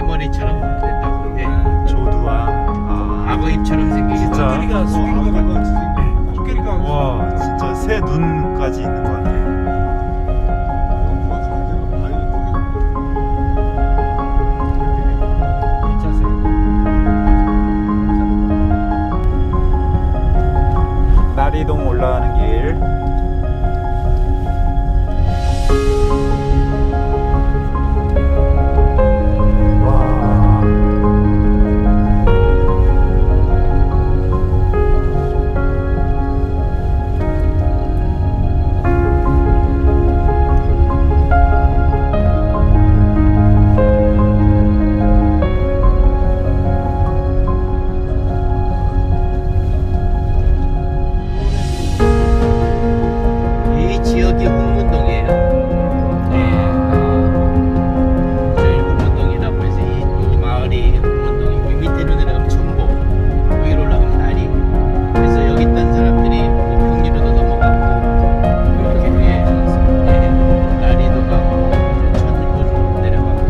머리처럼 된다고 그러는데 조두왕. 악어 입처럼 생기기도 진짜? 하고. 코끼리가 숙인 것 같이 코끼리가 와, 진짜 새 눈까지 있는 것 같아. 나리동 올라가는 길. 와. 이 지역이 홍문동이에요. 저희 홍문동이라고 해서 이 마을이 홍문동이고, 밑에로 내려가면 천보, 위로 올라가면 나리. 그래서 여기 있던 사람들이 평리로도 넘어가고 이렇게 위에 나리도 가고 천보로 내려가고.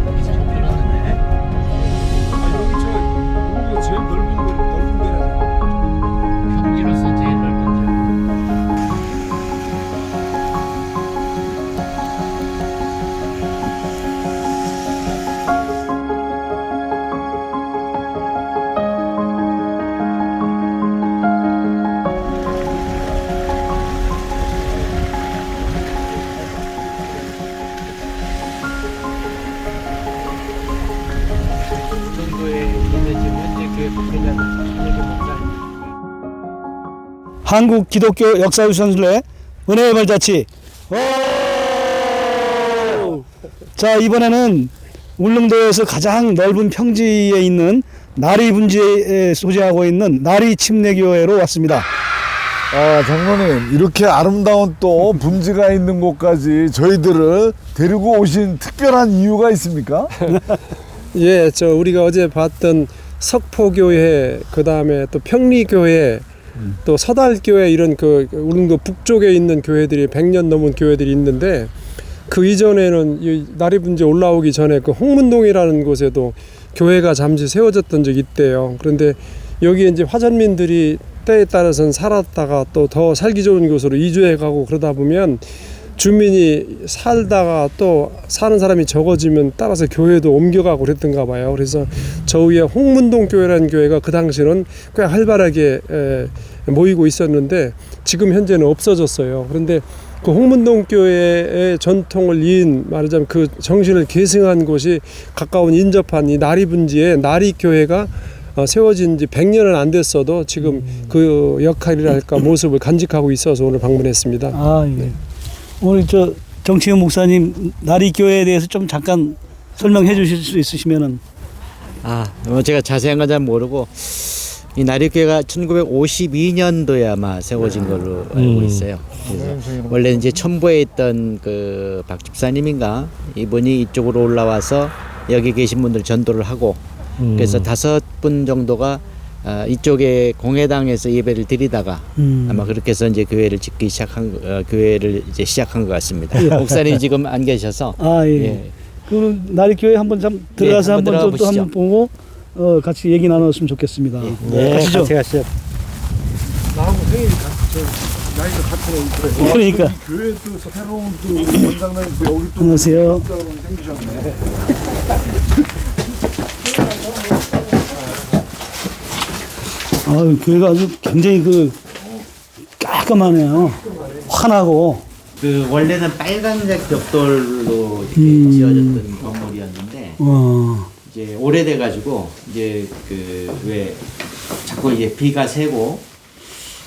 여기서 밀었네. 여기가 제일 넓은 데라서 평지로서 제일 넓은 지역. 정도에 있는 지금 현재 교회 목회자는 천여개 목사님. 한국 기독교 역사유산순례 은혜의 발자취. 자, 이번에는 울릉도에서 가장 넓은 평지에 있는 나리 분지에 소재하고 있는 나리 침례교회로 왔습니다. 아, 장로님, 이렇게 아름다운 또 분지가 있는 곳까지 저희들을 데리고 오신 특별한 이유가 있습니까? 예, 우리가 어제 봤던 석포교회, 그 다음에 또 평리교회, 또 서달교회, 이런 그 울릉도 북쪽에 있는 교회들이 100년 넘은 교회들이 있는데, 그 이전에는 이 나리분지 올라오기 전에 그 홍문동이라는 곳에도 교회가 잠시 세워졌던 적이 있대요. 그런데 여기에 이제 화전민들이 때에 따라서는 살았다가 또 더 살기 좋은 곳으로 이주해 가고, 그러다 보면 주민이 살다가 또 사는 사람이 적어지면 따라서 교회도 옮겨가고 그랬던가 봐요. 그래서 저 위에 홍문동 교회라는 교회가 그 당시는 꽤 활발하게 모이고 있었는데, 지금 현재는 없어졌어요. 그런데 그 홍문동 교회의 전통을 이은, 말하자면 그 정신을 계승한 곳이 가까운 인접한 이 나리분지에 나리교회가 세워진 지 100년은 안 됐어도 지금 그 역할이랄까 모습을 간직하고 있어서 오늘 방문했습니다. 아, 예. 오늘 정치현 목사님 나리교회에 대해서 좀 잠깐 설명해 주실 수 있으시면은. 제가 자세한 건 잘 모르고, 이 나리교회가 1952년도에 아마 세워진 걸로 알고 있어요. 그래서 원래 이제 첨보에 있던 그 박 집사님인가, 이분이 이쪽으로 올라와서 여기 계신 분들 전도를 하고, 그래서 5분 정도가 이쪽에 공회당에서 예배를 드리다가 아마 그렇게 해서 이제 교회를 짓기 시작한 교회를 이제 시작한 것 같습니다. 목사님 지금 안 계셔서. 아, 예. 예. 그럼 나리교회 한번 좀 들어가서 한번 한번 또 들어가 한번 보고 같이 얘기 나눴으면 좋겠습니다. 가시죠. 같이 가시죠. 나하고 생일이 나이가 같은 그러니까. 교회 또 새로운 또 원장님 또 여기 또 안녕하세요. 생기셨네. 교회가 아주 굉장히 깔끔하네요. 환하고. 그 원래는 빨간색 벽돌로 이렇게 지어졌던 건물이었는데, 이제 오래돼 가지고 이제 그 왜 자꾸 이제 비가 새고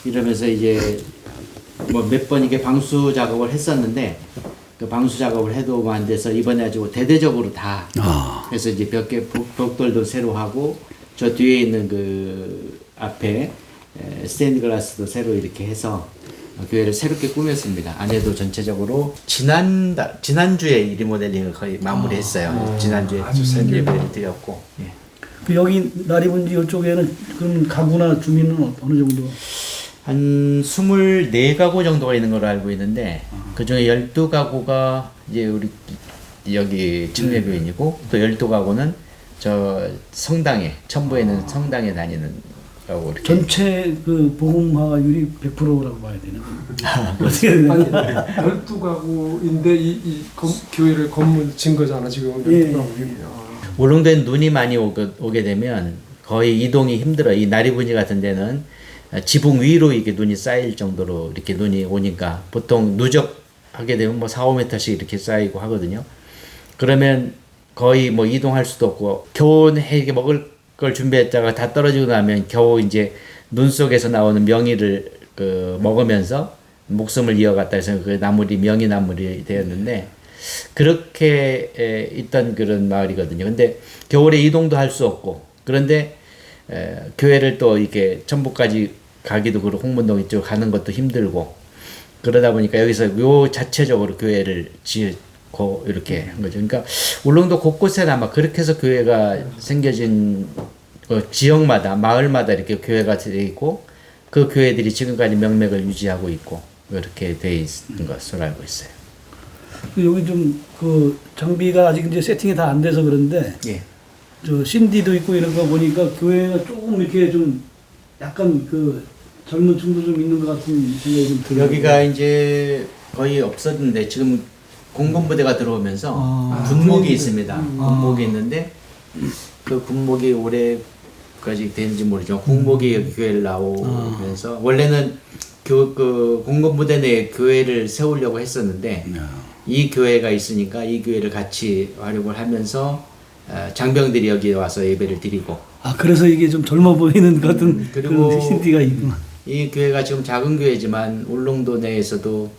이러면서 이제 뭐 몇 번 이게 방수 작업을 했었는데, 그 방수 작업을 해도 안 돼서 이번에 가지고 대대적으로 다 그래서 이제 벽돌도 새로 하고, 저 뒤에 있는 그 앞에 스테인드 글라스도 새로 이렇게 해서 교회를 새롭게 꾸몄습니다. 안에도 전체적으로 지난주에 이 리모델링을 거의 마무리했어요. 지난주에 예배를 드렸고. 예. 그 여기 나리분지 이쪽에는 그럼 가구나 주민은 어느 정도? 한 24가구 정도가 있는 걸로 알고 있는데, 그 중에 12가구가 이제 우리 여기 침례교인이고 또 12가구는 저 성당에 첨부에 있는 성당에 다니는 거고 이렇게. 전체 그 복음화율이 100%라고 봐야 되나? 어떻게 되나? 아니 12가구인데 이 교회를 건물 진 거잖아 지금. 예. 12가구. 울릉도에 눈이 많이 오게 되면 거의 이동이 힘들어. 이 나리분지 같은 데는 지붕 위로 이렇게 눈이 쌓일 정도로 이렇게 눈이 오니까 보통 누적하게 되면 뭐 4, 5m씩 이렇게 쌓이고 하거든요. 그러면 거의 뭐 이동할 수도 없고 겨우 이렇게 먹을 걸 준비했다가 다 떨어지고 나면 겨우 이제 눈 속에서 나오는 명이를 먹으면서 목숨을 이어갔다 해서 그 나물이 명이 나물이 되었는데 그렇게 있던 그런 마을이거든요. 근데 겨울에 이동도 할 수 없고 그런데 교회를 또 이렇게 천북까지 가기도 그렇고 홍문동 이쪽 가는 것도 힘들고 그러다 보니까 여기서 요 자체적으로 교회를 짓고 이렇게 한 거죠. 그러니까 울릉도 곳곳에 아마 그렇게 해서 교회가 생겨진 지역마다 마을마다 이렇게 교회가 되어 있고 그 교회들이 지금까지 명맥을 유지하고 있고 이렇게 되어 있는 것으로 알고 있어요. 여기 좀 그 장비가 아직 이제 세팅이 다 안 돼서 그런데 예. 저 CD도 있고 이런 거 보니까 교회가 조금 이렇게 좀 약간 그 젊은 층도 좀 있는 것 같은 생각이 좀 들어요. 여기가 이제 거의 없었는데 지금 공군부대가 들어오면서 군목이 있습니다. 군목이 있는데 그 군목이 올해까지 되는지 모르지만 군목이 여기 교회를 나오면서 원래는 그 공군부대 내에 교회를 세우려고 했었는데 이 교회가 있으니까 이 교회를 같이 활용을 하면서 장병들이 여기 와서 예배를 드리고 그래서 이게 좀 젊어 보이는 같은 그리고 그런 CD가 있구나. 이 교회가 지금 작은 교회지만 울릉도 내에서도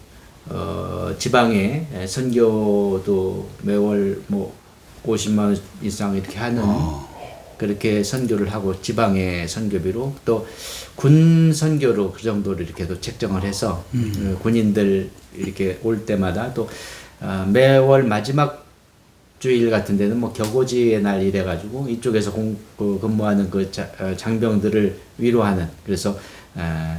지방에 선교도 매월 뭐 50만 원 이상 이렇게 하는 그렇게 선교를 하고 지방의 선교비로 또 군 선교로 그 정도를 이렇게 또 책정을 해서 군인들 이렇게 올 때마다 또 매월 마지막 주일 같은 데는 뭐 격오지의 날 이래 가지고 이쪽에서 근무하는 그 장병들을 위로하는 그래서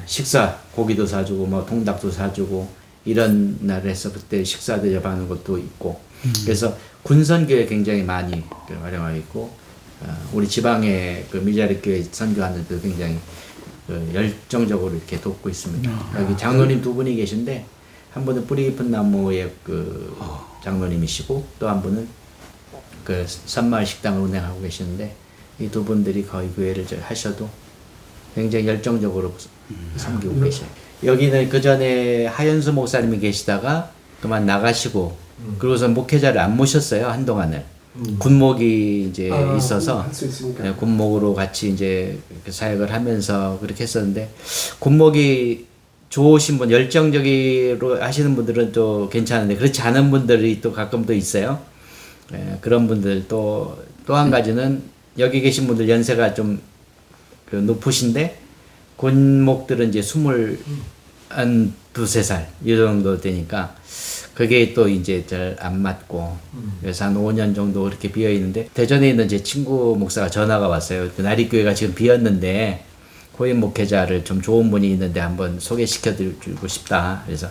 식사 고기도 사주고 뭐 통닭도 사주고 이런 날에서 그때 식사 대접하는 것도 있고 그래서 군선교회 굉장히 많이 활용하고 있고 우리 지방의 그 미자립교회 선교하는 데도 굉장히 열정적으로 이렇게 돕고 있습니다. 여기 장로님 두 분이 계신데 한 분은 뿌리 깊은 나무의 그 장로님이시고 또 한 분은 그 산마을 식당을 운행하고 계시는데 이 두 분들이 거의 교회를 하셔도 굉장히 열정적으로 섬기고 계셔요. 여기는 그 전에 하연수 목사님이 계시다가 그만 나가시고 그러고서 목회자를 안 모셨어요 한동안을. 군목이 이제 있어서 군목으로 같이 이제 사역을 하면서 그렇게 했었는데 군목이 좋으신 분 열정적으로 하시는 분들은 또 괜찮은데 그렇지 않은 분들이 또 가끔 또 있어요. 그런 분들 또 한 가지는 여기 계신 분들 연세가 좀 높으신데 군목들은 이제 22살 이 정도 되니까 그게 또 이제 잘 안 맞고 그래서 한 5년 정도 그렇게 비어 있는데 대전에 있는 제 친구 목사가 전화가 왔어요. 그 나리교회가 지금 비었는데 고인 목회자를 좀 좋은 분이 있는데 한번 소개시켜 드리고 싶다. 그래서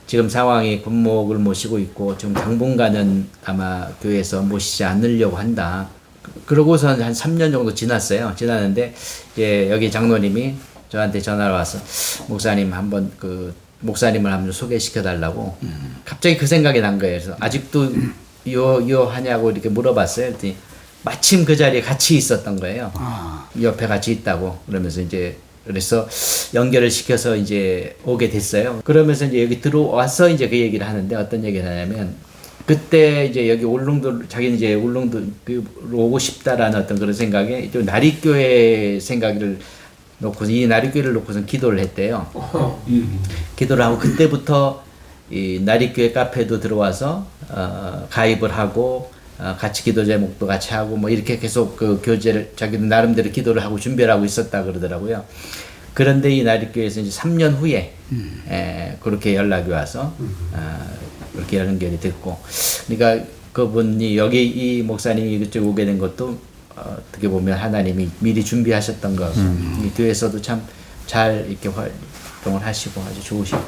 지금 상황이 군목을 모시고 있고 지금 당분간은 아마 교회에서 모시지 않으려고 한다. 그러고선 한 3년 정도 지났는데 예, 여기 장로님이 저한테 전화가 와서 목사님 한번 목사님을 한번 소개시켜 달라고 갑자기 그 생각이 난 거예요. 그래서 아직도 하냐고 이렇게 물어봤어요. 그랬더니 마침 그 자리에 같이 있었던 거예요. 옆에 같이 있다고 그러면서 이제 그래서 연결을 시켜서 이제 오게 됐어요. 그러면서 이제 여기 들어와서 이제 그 얘기를 하는데 어떤 얘기를 하냐면 그때 이제 여기 자기는 이제 울릉도로 오고 싶다라는 어떤 그런 생각에 또 나리교회 생각을 놓고서 이 나리교회를 놓고서 기도를 했대요. 기도를 하고 그때부터 이 나리교회 카페도 들어와서 가입을 하고 같이 기도 제목도 같이 하고 뭐 이렇게 계속 그 교제를 자기는 나름대로 기도를 하고 준비를 하고 있었다 그러더라고요. 그런데 이 나리교회에서 이제 3년 후에 그렇게 연락이 와서 그렇게 연결이 됐고, 그러니까 그분이 여기 이 목사님이 이쪽 오게 된 것도 어떻게 보면 하나님이 미리 준비하셨던 거. 이 교회에서도 참 잘 이렇게 활동을 하시고 아주 좋으시고.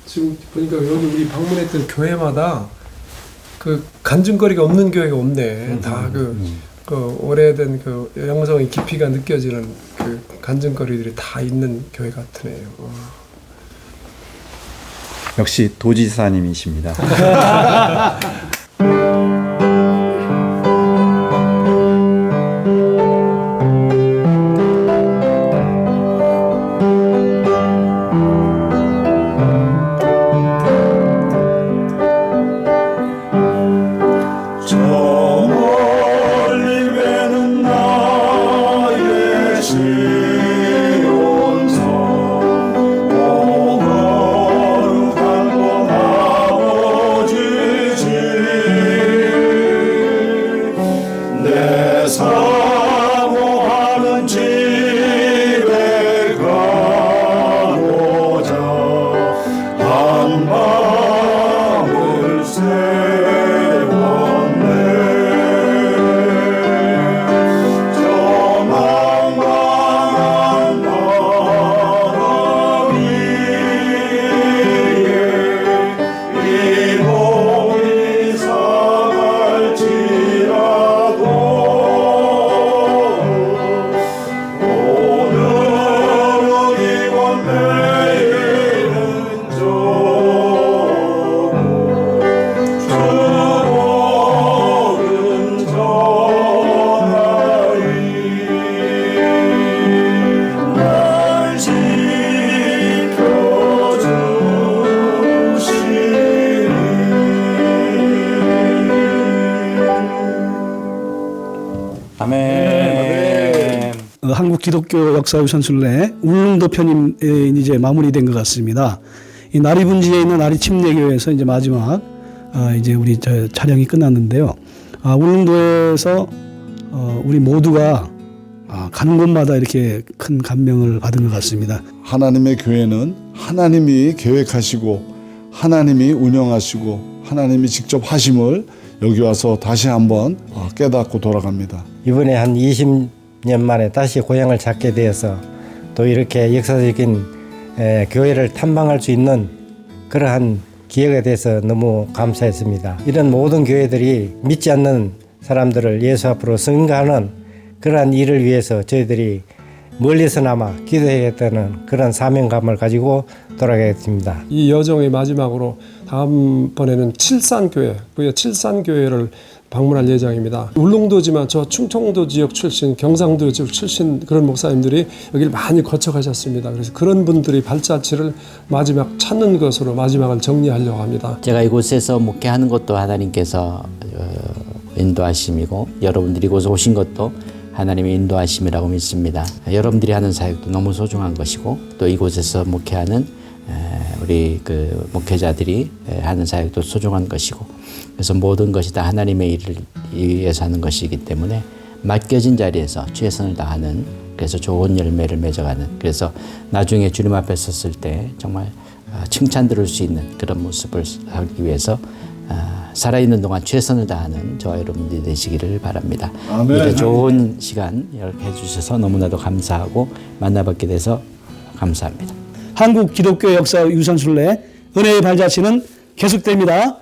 지금 보니까 여기 우리 방문했던 교회마다 그 간증거리가 없는 교회가 없네. 다 그 오래된 그 영성의 깊이가 느껴지는 그 간증거리들이 다 있는 교회 같으네요. 역시 도지사님이십니다. 한국 기독교 역사유산순례 울릉도 편이 이제 마무리된 것 같습니다. 이 나리분지에 있는 나리 침례교회에서 이제 마지막 이제 우리 촬영이 끝났는데요. 울릉도에서 우리 모두가 가는 곳마다 이렇게 큰 감명을 받은 것 같습니다. 하나님의 교회는 하나님이 계획하시고 하나님이 운영하시고 하나님이 직접 하심을 여기 와서 다시 한번 깨닫고 돌아갑니다. 이번에 한 20년 만에 다시 고향을 찾게 되어서 또 이렇게 역사적인 교회를 탐방할 수 있는 그러한 기회가 돼서 너무 감사했습니다. 이런 모든 교회들이 믿지 않는 사람들을 예수 앞으로 승인하는 그러한 일을 위해서 저희들이 멀리서나마 기도해야겠다는 그런 사명감을 가지고 돌아가겠습니다. 이 여정의 마지막으로 다음번에는 칠산교회, 그의 칠산교회를 방문할 예정입니다. 울릉도지만 저 충청도 지역 출신, 경상도 지역 출신 그런 목사님들이 여기를 많이 거쳐가셨습니다. 그래서 그런 분들이 발자취를 마지막 찾는 것으로 마지막을 정리하려고 합니다. 제가 이곳에서 목회하는 것도 하나님께서 인도하심이고 여러분들이 이곳에 오신 것도 하나님의 인도하심이라고 믿습니다. 여러분들이 하는 사역도 너무 소중한 것이고 또 이곳에서 목회하는 우리 그 목회자들이 하는 사역도 소중한 것이고 그래서 모든 것이 다 하나님의 일을 위해서 하는 것이기 때문에 맡겨진 자리에서 최선을 다하는 그래서 좋은 열매를 맺어가는 그래서 나중에 주님 앞에 섰을 때 정말 칭찬 들을 수 있는 그런 모습을 하기 위해서 살아있는 동안 최선을 다하는 저와 여러분들이 되시기를 바랍니다. 아멘. 이렇게 좋은 시간 이렇게 해주셔서 너무나도 감사하고 만나뵙게 돼서 감사합니다. 한국 기독교 역사 유산순례 은혜의 발자취는 계속됩니다.